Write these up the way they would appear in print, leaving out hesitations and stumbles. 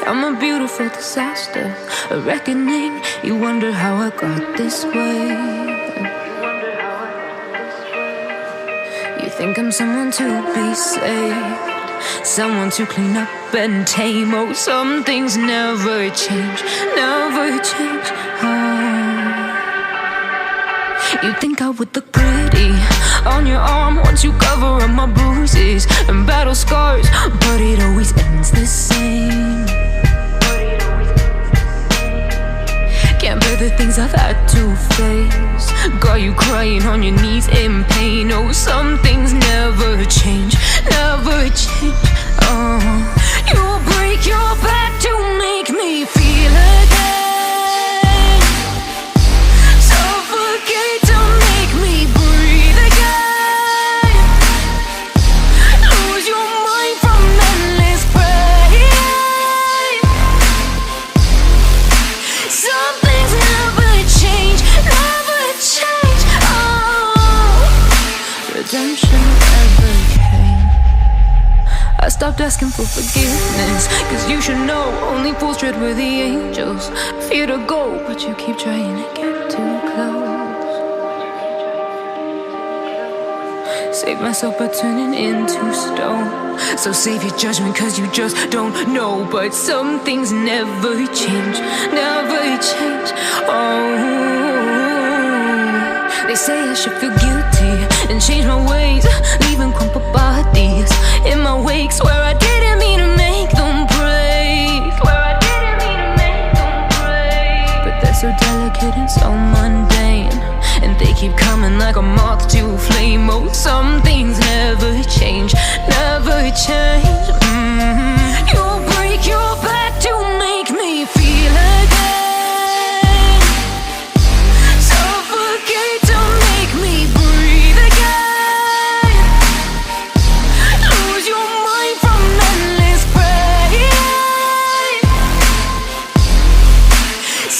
I'm a beautiful disaster, a reckoning. You wonder how I got this way. You think I'm someone to be saved, someone to clean up and tame. Oh, some things never change, never change. Oh. You think I would look pretty on your arm once you cover up my bruises and battle scars, but it always ends the same. Can't bear the things I've had to face, got you crying on your knees in pain. Oh, some things never change, never change. Oh, you'll break your back to make me feel again, suffocate to make me breathe again. stopped asking for forgiveness. Cause you should know only fools tread where the angels fear to go, but you keep trying to get too close. Save myself by turning into stone. So save your judgment cause you just don't know. But some things never change, never change. Oh, they say I should feel guilty and change my ways, leaving crumpled bodies in my wake. Swear I didn't mean to make them break. Swear I didn't mean to make them break. But they're so delicate and so mundane, and they keep coming like a moth to a flame. Oh, some things never change, never change. You'll break your back to make me feel again. Suffocate to make me breathe again. Lose your mind from endless pain.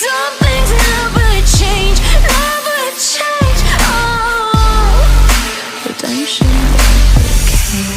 Some things never change, never change. Oh, redemption never came.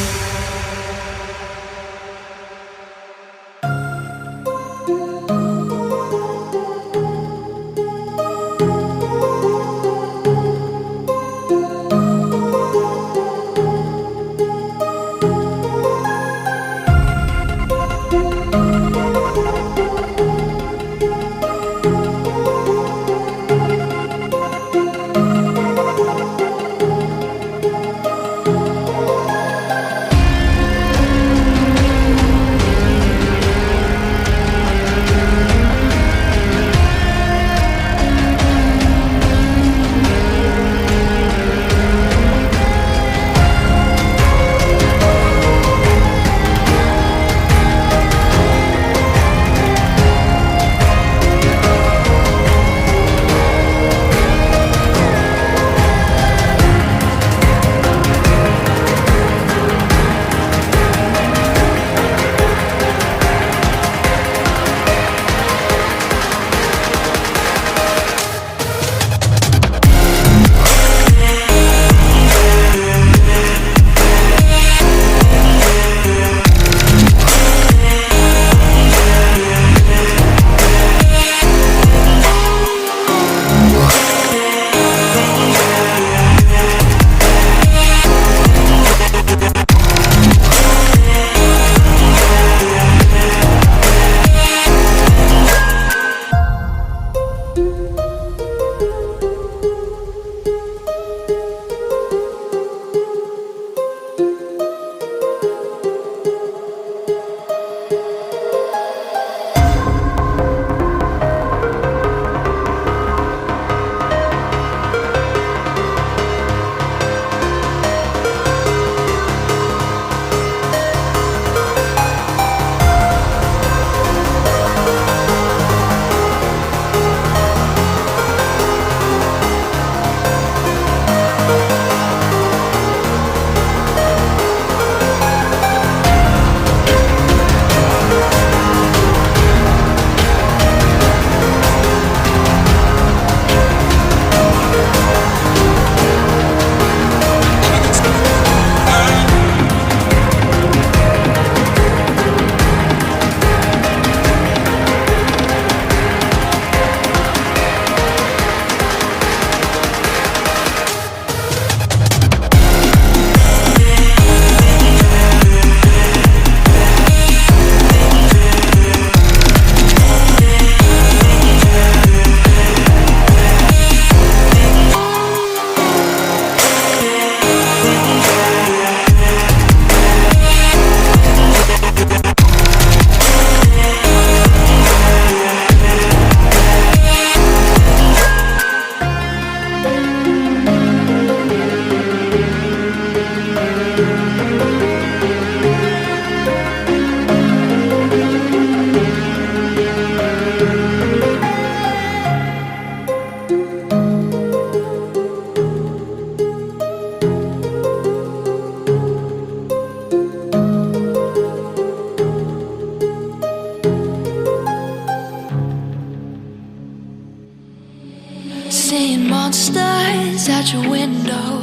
Seeing monsters at your window,